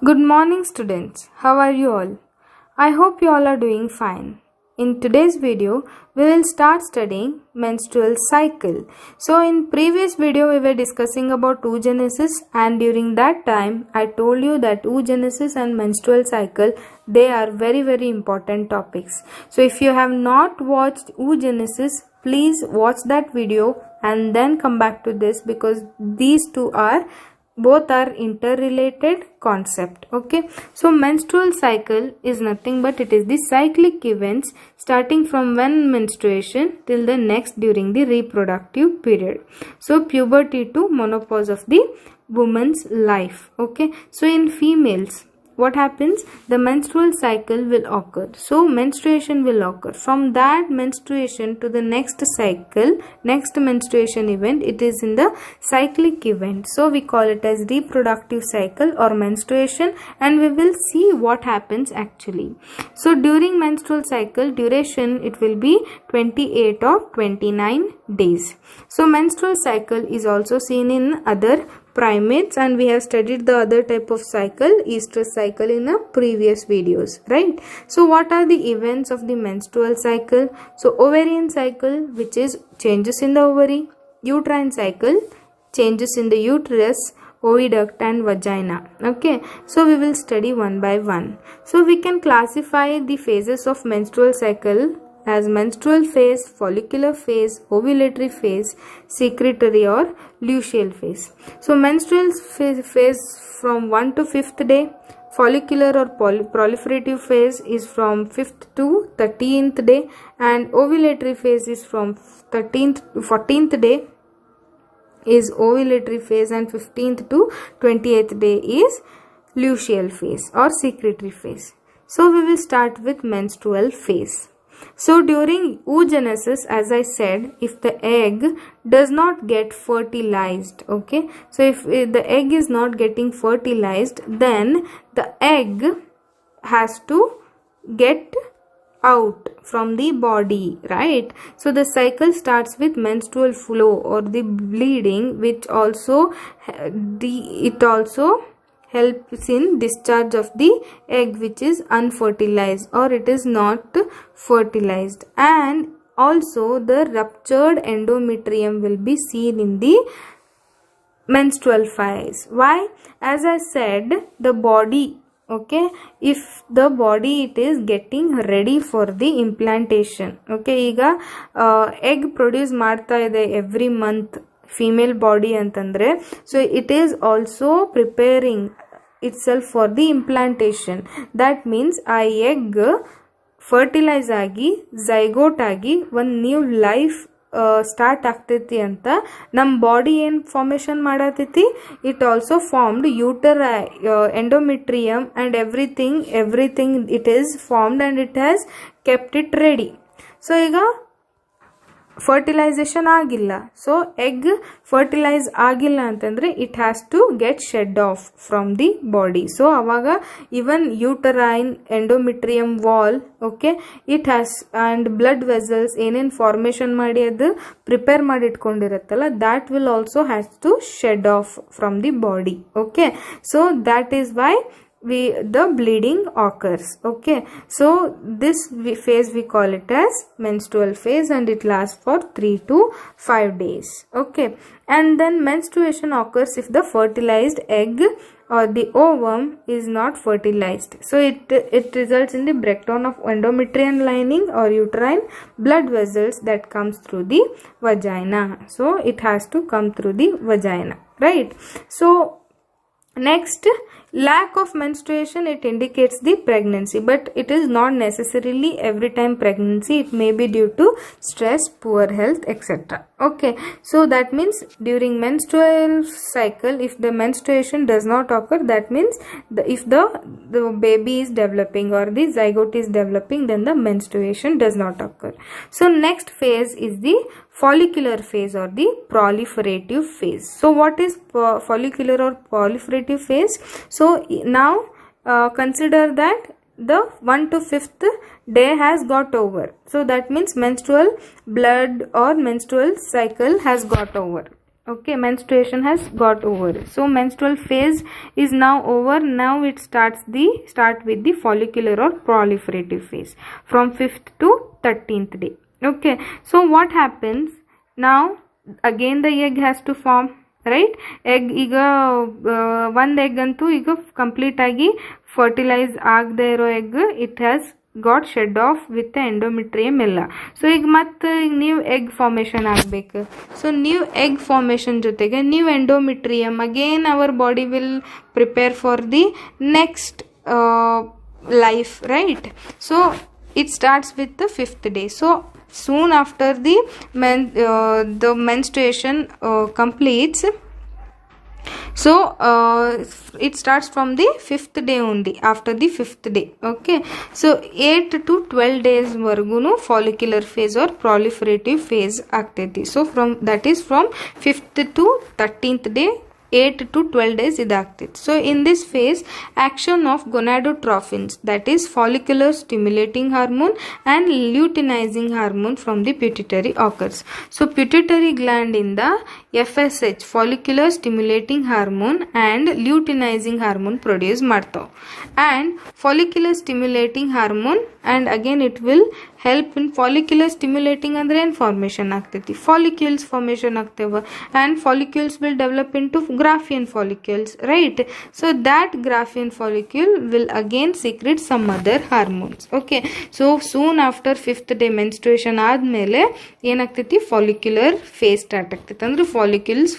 Good morning students. How are you all? I hope you all are doing fine. In today's video, we will start studying menstrual cycle. So in previous video, we were discussing about oogenesis, and during that time, I told you that oogenesis and menstrual cycle, they are very important topics. So if you have not watched oogenesis, please watch that video and then come back to this, because these two are both are interrelated concept. Okay, so menstrual cycle is nothing but it is the cyclic events starting from one menstruation till the next during the reproductive period. So puberty to menopause of the woman's life. Okay, so in females, what happens? The menstrual cycle will occur. So menstruation will occur. From that menstruation to the next cycle, next menstruation event, it is in the cyclic event. So we call it as reproductive cycle or menstruation, and we will see what happens actually. So during menstrual cycle duration, it will be 28 or 29 days. So menstrual cycle is also seen in other primates, and we have studied the other type of cycle, estrous cycle, in a previous videos, right? So what are the events of the menstrual cycle? So ovarian cycle, which is changes in the ovary; uterine cycle, changes in the uterus, oviduct and vagina. Okay, so we will study one by one. So we can classify the phases of menstrual cycle as menstrual phase, follicular phase, ovulatory phase, secretory or luteal phase. So menstrual phase from 1 to 5th day, follicular or proliferative phase is from 5th to 13th day, and ovulatory phase is from 13th to 14th day is ovulatory phase, and 15th to 28th day is luteal phase or secretory phase. So we will start with menstrual phase. So during oogenesis, as I said, if the egg does not get fertilized, okay, so if the egg is not getting fertilized, then the egg has to get out from the body, right? So the cycle starts with menstrual flow or the bleeding, which also helps in discharge of the egg which is unfertilized or it is not fertilized, and also the ruptured endometrium will be seen in the menstrual phase. Why? As I said, the body, okay, if the body it is getting ready for the implantation, okay, ಈಗ egg produce ಮಾಡ್ತಾ ಇದೆ every month female body ಅಂತಂದ್ರೆ, so it is also preparing itself for the implantation. That means ಆ egg fertilize ಆಗಿ zygote ಆಗಿ ಒಂದು new life start ಆಗ್ತೈತಿ ಅಂತ ನಮ್ಮ ಬಾಡಿ ಏನು ಫಾರ್ಮೇಷನ್ ಮಾಡತೈತಿ, it also formed endometrium and everything it is formed and it has kept it ready. So ಈಗ ಫರ್ಟಿಲೈಸೇಷನ್ ಆಗಿಲ್ಲ, ಸೊ ಎಗ್ ಫರ್ಟಿಲೈಸ್ ಆಗಿಲ್ಲ ಅಂತಂದ್ರೆ it has to get shed off from the body. So ಅವಾಗ even uterine endometrium wall, okay, it has and blood vessels ಏನೇನು formation ಮಾಡಿ ಅದು prepare ಮಾಡಿ ಇಟ್ಕೊಂಡಿರುತ್ತಲ್ಲ, that will also has to shed off from the body. Okay, so that is why the bleeding occurs. Okay, so this phase we call it as menstrual phase, and it lasts for 3 to 5 days. Okay, and then menstruation occurs if the fertilized egg or the ovum is not fertilized. So it results in the breakdown of endometrial lining or uterine blood vessels that comes through the vagina. So it has to come through the vagina, right? So next, lack of menstruation, it indicates the pregnancy, but it is not necessarily every time pregnancy. It may be due to stress, poor health, etc. Okay, so that means during menstrual cycle, if the menstruation does not occur, that means if the baby is developing or the zygote is developing, then the menstruation does not occur. So next phase is the follicular phase or the proliferative phase. So what is follicular or proliferative phase? So now consider that the 1 to 5th day has got over. So that means menstrual blood or menstrual cycle has got over. Okay, menstruation has got over. So menstrual phase is now over. Now it start with the follicular or proliferative phase from 5th to 13th day. Okay, so what happens now? Again the egg has to form, right? Egg ಈಗ ಒಂದು egg ಅಂತೂ ಈಗ complete ಆಗಿ fertilise ಆಗದೆ ಇರೋ egg it has got shed off with the endometrium ಎಲ್ಲ. So ಈಗ ಮತ್ತೆ ನ್ಯೂ ಎಗ್ ಫಾರ್ಮೇಷನ್ ಆಗಬೇಕು. ಸೊ ನ್ಯೂ ಎಗ್ ಫಾರ್ಮೇಷನ್ ಜೊತೆಗೆ new endometrium again our body will prepare for the next life, right? So it starts with the 5th day. So soon after the menstruation completes, so it starts from the 5th day only, after the 5th day. Okay, so 8 to 12 days vargunu follicular phase or proliferative phase ಆಗ್ತೈತಿ. So from that is from 5th to 13th day, 8 to 12 days ಇದಾಗ್ತೈತಿ. So in this phase action of gonadotrophins, that is follicular stimulating hormone and luteinizing hormone from the pituitary occurs. So pituitary gland ಇಂದ FSH follicular stimulating hormone and luteinizing hormone produce ಮಾಡ್ತಾವ. And follicular stimulating hormone, and again it will help in follicular stimulating ಅಂದ್ರೆ ಏನು formation ಆಗ್ತೈತಿ, ಫಾಲಿಕ್ಯೂಲ್ಸ್ formation ಆಗ್ತೇವೆ, and follicles will develop into Graafian follicles, right? So that Graafian follicle will again secrete some other hormones. Okay, so soon after 5th day menstruation ಆದ್ಮೇಲೆ ಏನಾಗ್ತೈತಿ, follicular phase start ಆಗ್ತೈತಿ. ಅಂದ್ರೆ follicles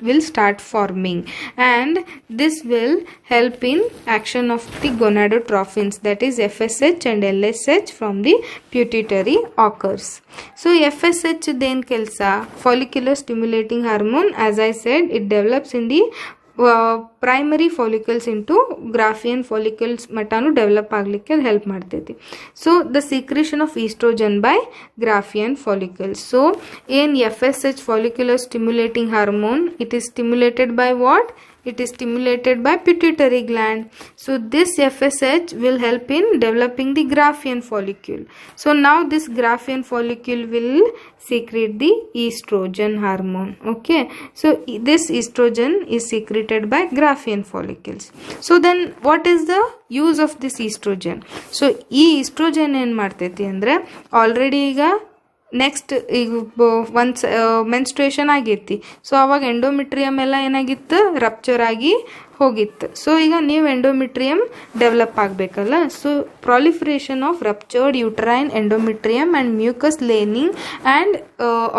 will start forming, and this will help in action of the gonadotrophins, that is FSH and LSH from the pituitary occurs. So FSH then kelsa, follicular stimulating hormone, as I said, it develops in the primary follicles into Graafian follicles ಮಟಾನು develop ಆಗಲಿಕ್ಕೆ help ಮಾಡ್ತೈತಿ. So the secretion of estrogen by Graafian follicles. So in FSH follicular stimulating hormone, it is stimulated by what? It is stimulated by pituitary gland. So this FSH will help in developing the Graafian follicle. So now this Graafian follicle will secrete the estrogen hormone. Okay, so this estrogen is secreted by Graafian follicles. So then what is the use of this estrogen? So ಈ estrogen ಏನು ಮಾಡ್ತೈತಿ ಅಂದರೆ, already ಈಗ next ಈಗ once menstruation ಆಗೈತಿ. So ಅವಾಗ endometrium ಎಲ್ಲ ಏನಾಗಿತ್ತು, ರಪ್ಚರ್ ಆಗಿ ಹೋಗಿತ್ತು. ಸೊ ಈಗ ನೀವು ಎಂಡೋಮೆಟ್ರಿಯಮ್ ಡೆವಲಪ್ ಆಗಬೇಕಲ್ಲ. So proliferation of ruptured uterine endometrium and mucus lining and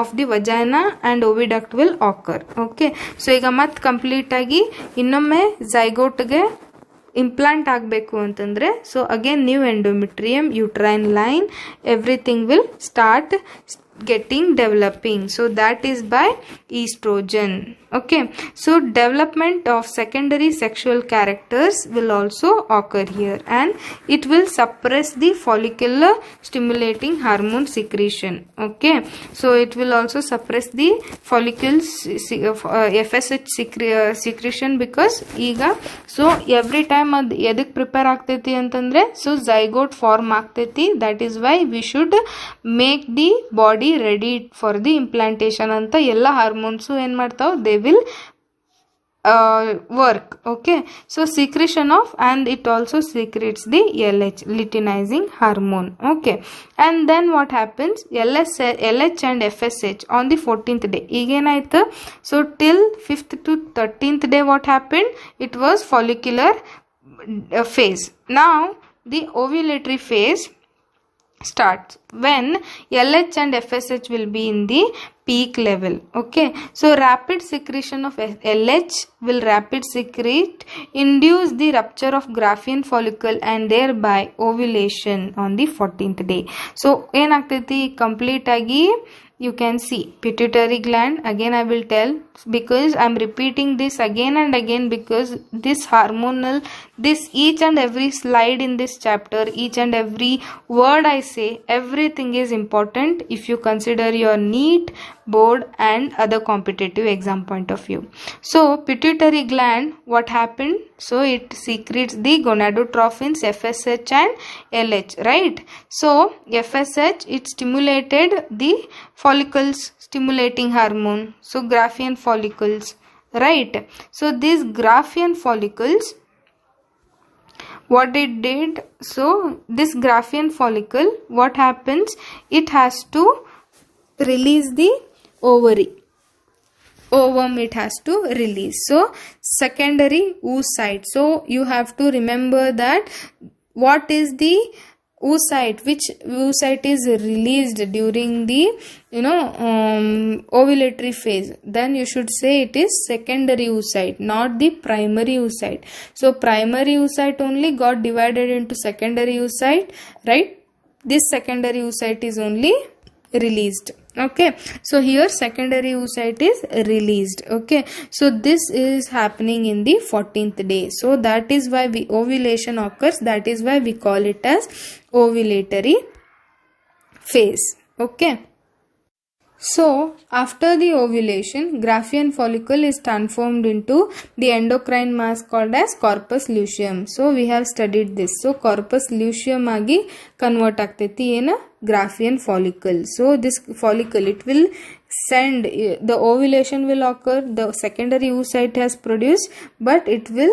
of the vagina and oviduct will occur. Okay, so ಈಗ ಮತ್ತೆ ಕಂಪ್ಲೀಟಾಗಿ ಇನ್ನೊಮ್ಮೆ ಝೈಗೋಟ್ಗೆ ಇಂಪ್ಲಾಂಟ್ ಆಗಬೇಕು ಅಂತಂದರೆ, so again new endometrium, uterine line, everything will start getting developing. So that is by estrogen. Okay, so development of secondary sexual characters will also occur here, and it will suppress the follicular stimulating hormone secretion. Okay, so it will also suppress the follicles FSH secretion, because ಈಗ so every time ಅದು ಎದಕ್ಕೆ prepare ಆಗ್ತೈತಿ ಅಂತಂದ್ರೆ, so zygote form ಆಗ್ತೈತಿ. That is why we should make the body ready for the implantation ಅಂತ ಎಲ್ಲ hormones ಏನು ಮಾಡ್ತಾವೆ, they will work. Okay, so secretion of, and it also secretes the LH, luteinizing hormone. Okay, and then what happens, LH and FSH on the 14th day ಈಗೇನಾಯ್ತು, so till 5th to 13th day what happened, it was follicular phase. Now the ovulatory phase starts when LH and FSH will be in the peak level. Okay, so rapid secretion of LH will induce the rupture of Graafian follicle and thereby ovulation on the 14th day. So ಏನಾಗ್ತೈತಿ, complete ಆಗಿ you can see pituitary gland. Again I will tell, because I am repeating this again and again, because this hormonal, this each and every slide in this chapter, each and every word I say, everything is important if you consider your NEET, board and other competitive exam point of view. So pituitary gland, what happened, so it secretes the gonadotrophins FSH and LH, right? So FSH, it stimulated the follicles stimulating hormone, so Graafian follicles, right? So these Graafian follicles, what it did, so this Graafian follicle, what happens, it has to release the ovum, it has to release. So secondary oocyte. So you have to remember that what is the oocyte, which oocyte is released during the ovulatory phase, then you should say it is secondary oocyte, not the primary oocyte. So primary oocyte only got divided into secondary oocyte, right? This secondary oocyte is only released. Okay, so here secondary oocyte is released. Okay, so this is happening in the 14th day. So that is why ovulation occurs. That is why we call it as ovulatory phase. Okay. So after the ovulation, Graafian follicle is transformed into the endocrine mass called as corpus luteum. So we have studied this. So corpus luteum agi convert agteti in a Graafian follicle. So this follicle, it will send, the ovulation will occur, the secondary oocyte has produced, but the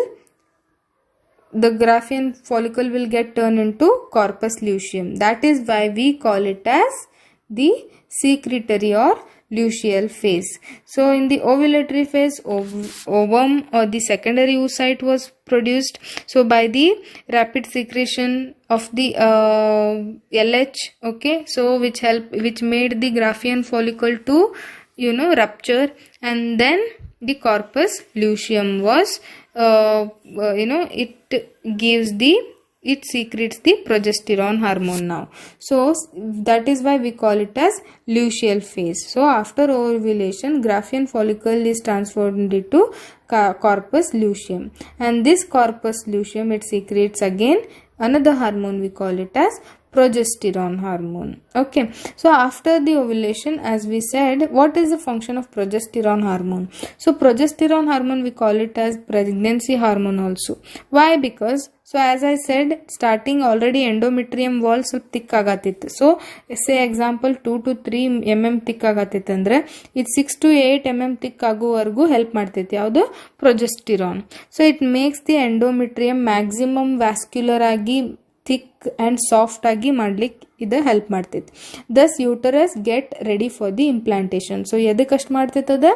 Graafian follicle will get turned into corpus luteum. That is why we call it as the secretory or luteal phase. So in the ovulatory phase, ovum or the secondary oocyte was produced. So by the rapid secretion of the LH, okay, so which made the Graafian follicle to rupture, and then the corpus luteum was it secretes the progesterone hormone now. So that is why we call it as luteal phase. So after ovulation, Graafian follicle is transformed into corpus luteum, and this corpus luteum, it secretes again another hormone, we call it as progesterone hormone. Okay, so after the ovulation, as we said, what is the function of progesterone hormone? So progesterone hormone, we call it as pregnancy hormone also. Why? Because, so as I said, starting already endometrium wall ಸ್ವಲ್ಪ thick ಆಗತ್ತಿತ್ತು. So say example 2 to 3 mm thick ಆಗತ್ತಿತ್ತು ಅಂದ್ರೆ ಇದು 6 to 8 mm thick ಆಗುವವರೆಗೂ help ಮಾಡ್ತೈತಿ. ಯಾವುದು? Progesterone. So it makes the endometrium maximum vascular ಆಗಿ thick and soft agi ಮಾಡ್ಲಿಕ್ಕೆ ಇದು ಹೆಲ್ಪ್ ಮಾಡ್ತೈತಿ. Thus uterus get ready for the implantation. So ಎದಕ್ಕೆ ಅಷ್ಟು ಮಾಡ್ತೈತದ?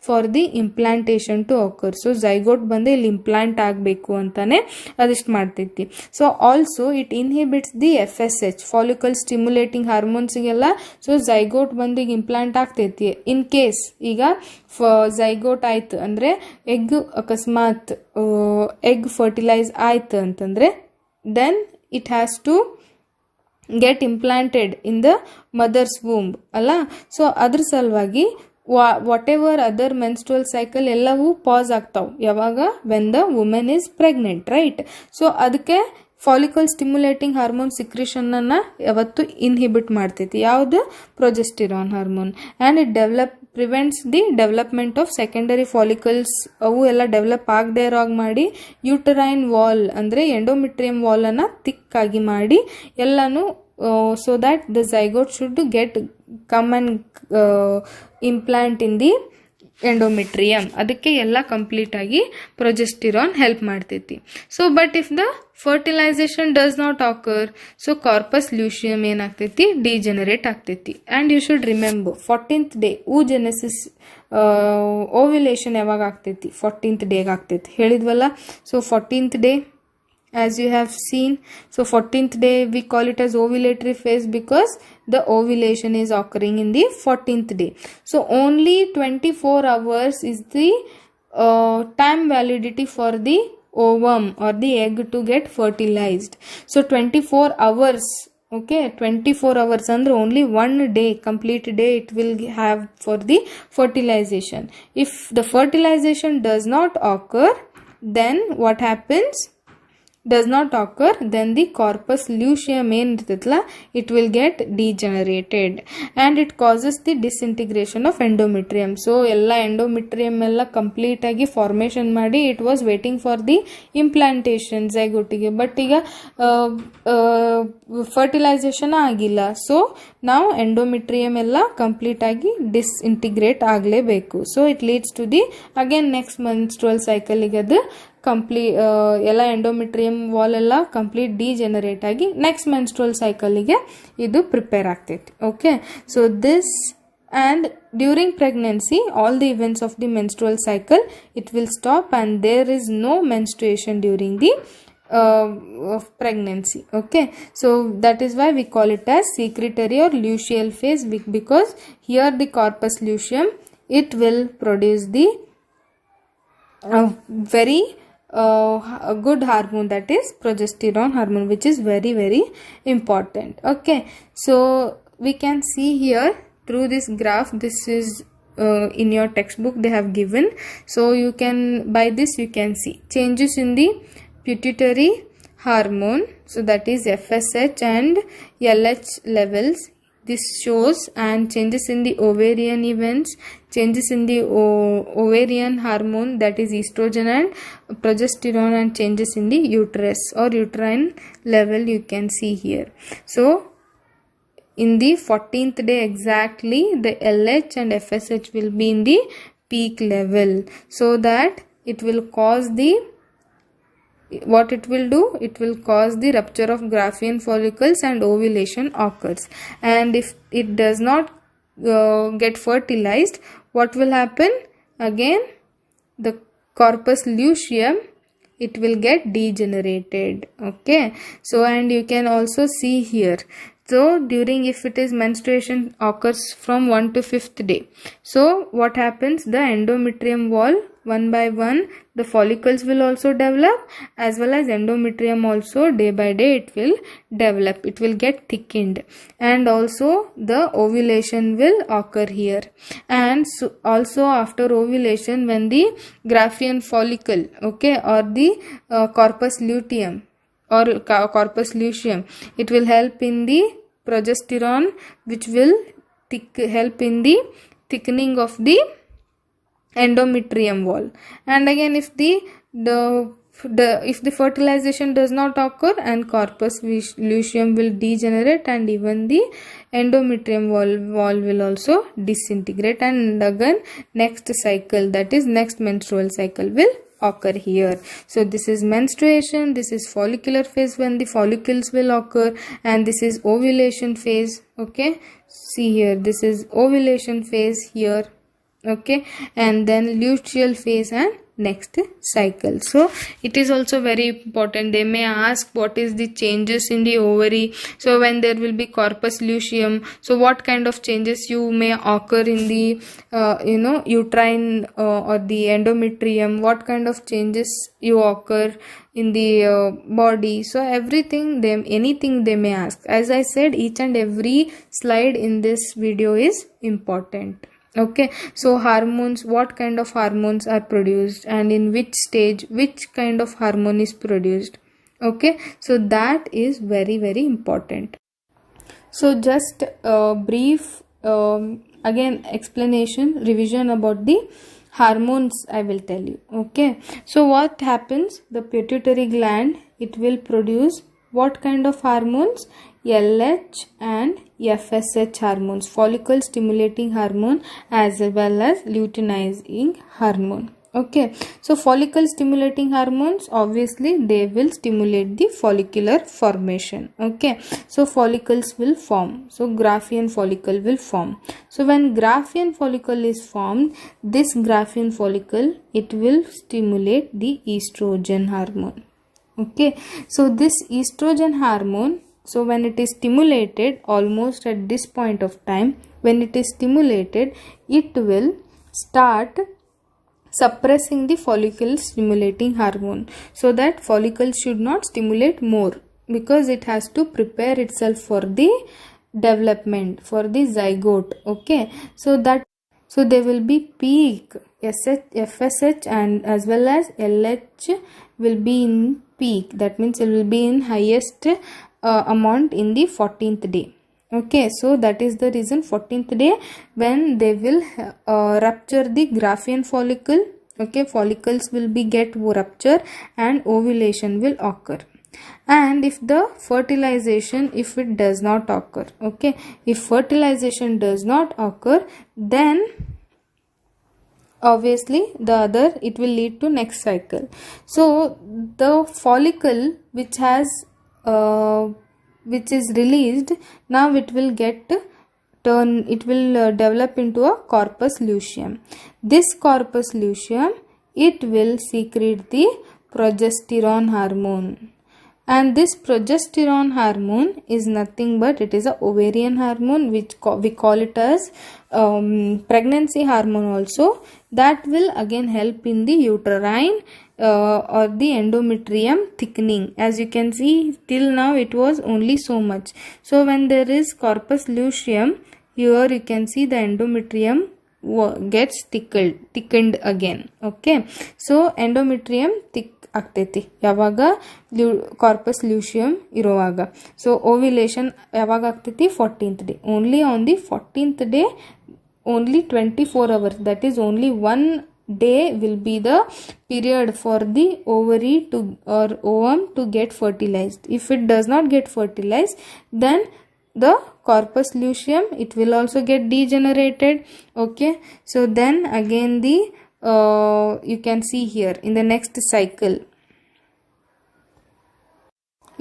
For the implantation to occur. So zygote ಬಂದು ಇಲ್ಲಿ ಇಂಪ್ಲಾಂಟ್ ಆಗಬೇಕು ಅಂತಾನೆ ಅದಿಷ್ಟು ಮಾಡ್ತೈತಿ. So also it inhibits the FSH, follicle stimulating ಹಾರ್ಮೋನ್ಸ್ಗೆಲ್ಲ. ಸೊ ಝೈಗೋಟ್ ಬಂದು ಈಗ ಇಂಪ್ಲಾಂಟ್ ಆಗ್ತೈತಿ. ಇನ್ ಕೇಸ್ ಈಗ ಝೈಗೋಟ್ ಆಯ್ತು ಅಂದರೆ ಎಗ್ ಅಕಸ್ಮಾತ್ ಎಗ್ ಫರ್ಟಿಲೈಸ್ ಆಯ್ತು ಅಂತಂದರೆ then it has to get implanted in the mother's womb ಅಲ್ಲ. ಸೊ ಅದ್ರ ಸಲುವಾಗಿ what ever other menstrual cycle ಎಲ್ಲವೂ ಪಾಸ್ ಆಗ್ತಾವೆ ಯಾವಾಗ? When the women is pregnant, right? So ಅದಕ್ಕೆ ಫಾಲಿಕಲ್ ಸ್ಟಿಮ್ಯುಲೇಟಿಂಗ್ ಹಾರ್ಮೋನ್ ಸಿಕ್ರಿಷನ್ ಅನ್ನ ಯಾವತ್ತು ಇನ್ಹಿಬಿಟ್ ಮಾಡ್ತೈತಿ. ಯಾವುದು? Progesterone hormone. And it prevents the development of secondary follicles. ಅವು ಎಲ್ಲ ಡೆವಲಪ್ ಆಗದೆ ಇರೋಂಗೆ ಮಾಡಿ ಯೂಟರೈನ್ ವಾಲ್ ಅಂದರೆ ಎಂಡೋಮೆಟ್ರಿಯಂ ವಾಲನ್ನು ಥಿಕ್ ಆಗಿ ಮಾಡಿ ಎಲ್ಲನೂ so that the zygote should come and implant in the endometrium. ಅದಕ್ಕೆ ಎಲ್ಲ ಕಂಪ್ಲೀಟ್ ಆಗಿ ಪ್ರೊಜೆಸ್ಟಿರಾನ್ ಹೆಲ್ಪ್ ಮಾಡ್ತೈತಿ. So but if the fertilisation does not occur, so corpus luteum ಏನಾಗ್ತೈತಿ? ಡಿಜೆನರೇಟ್ ಆಗ್ತೈತಿ. And you should remember 14th day oogenesis, ovulation ಯಾವಾಗ ಆಗ್ತೈತಿ? 14th ಡೇಗೆ ಆಗ್ತೈತಿ ಹೇಳಿದ್ವಲ್ಲ. So 14th day as you have seen, so 14th day we call it as ovulatory phase because the ovulation is occurring in the 14th day. So only 24 hours is the time validity for the ovum or the egg to get fertilized. So 24 hours, okay, 24 hours ಅಂದ್ರೆ only one day, complete day it will have for the fertilization. If the fertilization does not occur, then what happens? does not occur, then the corpus luteum ಏನಿರ್ತೈತಲ್ಲ it will get degenerated and it causes the disintegration of endometrium. So ಎಲ್ಲ endometrium ಎಲ್ಲ complete ಆಗಿ formation ಮಾಡಿ it was waiting for the implantation zygote ಗೆ, but ಈಗ fertilisation ಆಗಿಲ್ಲ. So ನಾವು endometrium ಎಲ್ಲ complete ಆಗಿ ಡಿಸ್ಇಂಟಿಗ್ರೇಟ್ ಆಗಲೇಬೇಕು. So it leads to the again next menstrual ಸೈಕಲ್ಗೆ ಅದು ಎಲ್ಲ ಎಂಡೋಮೆಟ್ರಿಯಮ್ ವಾಲ್ ಎಲ್ಲ ಕಂಪ್ಲೀಟ್ ಡಿಜೆನರೇಟ್ ಆಗಿ ನೆಕ್ಸ್ಟ್ ಮೆನ್ಸ್ಟ್ರುವಲ್ ಸೈಕಲ್ಗೆ ಇದು ಪ್ರಿಪೇರ್ ಆಗ್ತೈತಿ. Okay, so this and during pregnancy all the events of the menstrual cycle it will stop and there is no menstruation during the of pregnancy. Okay, so that is why we call it as secretory or luteal phase, because here the corpus luteum it will produce the very a good hormone, that is progesterone hormone, which is very very important. Okay, so we can see here through this graph, this is in your textbook they have given, so you can, by this you can see changes in the pituitary hormone, so that is FSH and LH levels. This shows, and changes in the ovarian events, changes in the ovarian hormone, that is estrogen and progesterone, and changes in the uterus or uterine level you can see here. So in the 14th day exactly the LH and FSH will be in the peak level, so that it will cause the, what it will do, it will cause the rupture of Graafian follicles and ovulation occurs. And if it does not get fertilized, what will happen? Again the corpus luteum it will get degenerated. Okay, so and you can also see here, so during, if it is menstruation occurs from 1 to 5th day, so what happens, the endometrium wall one by one the follicles will also develop, as well as endometrium also day by day it will develop, it will get thickened, and also the ovulation will occur here. And so also after ovulation, when the Graafian follicle, okay, or the corpus luteum or corpus luteum, it will help in the progesterone, which will help in the thickening of the endometrium wall. And again if if the fertilization does not occur, and corpus luteum will degenerate, and even the endometrium wall will also disintegrate, and again next cycle, that is next menstrual cycle will occur here. So this is menstruation, this is follicular phase when the follicles will occur, and this is ovulation phase. Okay, see here, this is ovulation phase here. Okay, and then luteal phase and next cycle. So it is also very important, they may ask what is the changes in the ovary. So when there will be corpus luteum, so what kind of changes you may occur in the uterine or the endometrium, what kind of changes you occur in the body. So everything, anything they may ask. As I said, each and every slide in this video is important. Okay, so hormones, what kind of hormones are produced, and in which stage which kind of hormone is produced. Okay, so that is very very important. So just brief again explanation, revision about the hormones I will tell you. Okay, so what happens, the pituitary gland, it will produce what kind of hormones? LH and FSH hormones, follicle stimulating hormone as well as luteinizing hormone. Okay, so follicle stimulating hormones, obviously they will stimulate the follicular formation. Okay, so follicles will form, so Graafian follicle will form. So when Graafian follicle is formed, this Graafian follicle, it will stimulate the estrogen hormone. Okay, so this estrogen hormone, so when it is stimulated, almost at this point of time, when it is stimulated, it will start suppressing the follicle stimulating hormone, so that follicle should not stimulate more, because it has to prepare itself for the development, for the zygote. Okay, so there will be peak FSH and as well as LH will be in peak, that means it will be in highest amount in the 14th day. Okay, so that is the reason 14th day when they will rupture the Graafian follicle. Okay, follicles will be get rupture and ovulation will occur. And if the fertilization, if it does not occur, okay, if fertilization does not occur, then obviously the other, it will lead to next cycle. So the follicle which has which is released, now it will get it will develop into a corpus luteum. This corpus luteum, it will secrete the progesterone hormone, and this progesterone hormone is nothing but it is a ovarian hormone, which we call it as pregnancy hormone also. That will again help in the uterine or the endometrium thickening. As you can see, till now it was only so much. So when there is corpus luteum, here you can see the endometrium gets thickened again. Okay, so endometrium thick ಆಗ್ತೈತಿ ಯಾವಾಗ corpus ಲ್ಯೂಶಿಯಂ ಇರುವಾಗ. So ovulation ಯಾವಾಗ ಆಗ್ತೈತಿ 14th day. Only on the 14th day, only 24 hours, that is only 1 day will be the period for the ovary to or ovum to get fertilized. If it does not get fertilized, then the corpus luteum, it will also get degenerated. Okay, so then again the you can see here in the next cycle,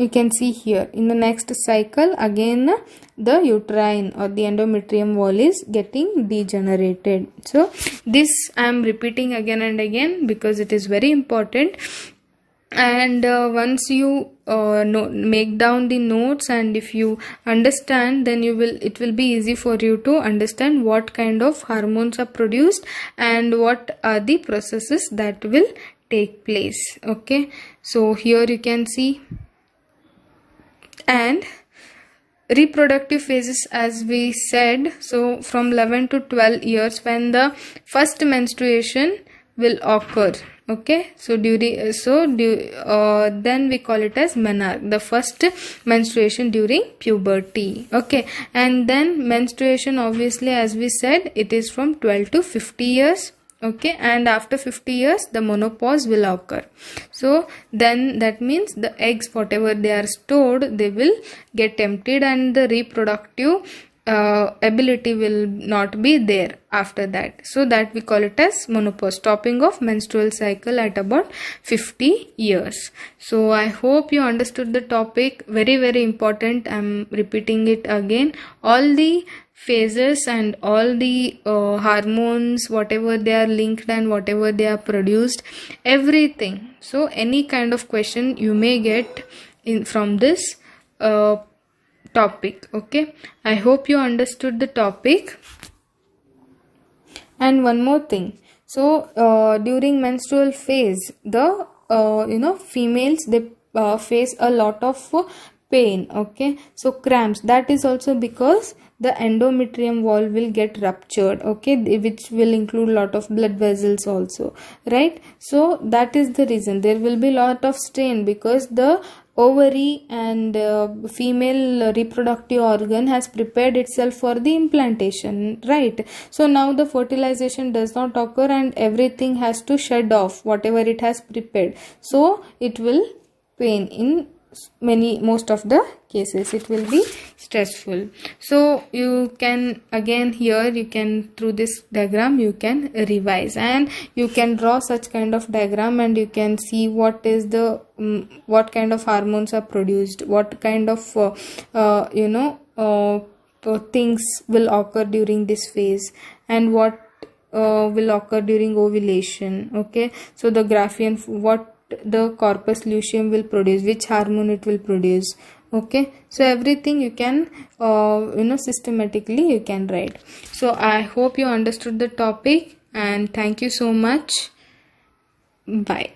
you can see here in the next cycle again the uterine or the endometrium wall is getting degenerated. So this I am repeating again and again because it is very important. And once you make down the notes, and if you understand, then it will be easy for you to understand what kind of hormones are produced and what are the processes that will take place. Okay, so here you can see, and reproductive phases, as we said, so from 11 to 12 years when the first menstruation will occur. Okay, so then we call it as menarche, the first menstruation during puberty. Okay, and then menstruation, obviously, as we said, it is from 12 to 50 years. Okay, and after 50 years the menopause will occur. So then that means the eggs, whatever they are stored, they will get emptied, and the reproductive ability will not be there after that. So that we call it as menopause, stopping of menstrual cycle at about 50 years. So I hope you understood the topic. Very, very important. I'm repeating it again. All the phases and all the hormones, whatever they are linked and whatever they are produced, everything. So any kind of question you may get in from this topic. Okay, I hope you understood the topic. And one more thing, so during menstrual phase, the females, they face a lot of pain. Okay, so cramps, that is also because the endometrium wall will get ruptured. Okay, which will include lot of blood vessels also, right? So that is the reason there will be lot of strain, because the ovary and female reproductive organ has prepared itself for the implantation, right? So now the fertilization does not occur and everything has to shed off whatever it has prepared, so it will pain in most of the cases. It will be stressful. So you can again here, you can through this diagram you can revise, and you can draw such kind of diagram, and you can see what is the what kind of hormones are produced, what kind of things will occur during this phase, and what will occur during ovulation. Okay, so the Graafian, what the corpus luteum will produce, which hormone it will produce. Okay, so everything you can systematically you can write. So I hope you understood the topic, and thank you so much. Bye.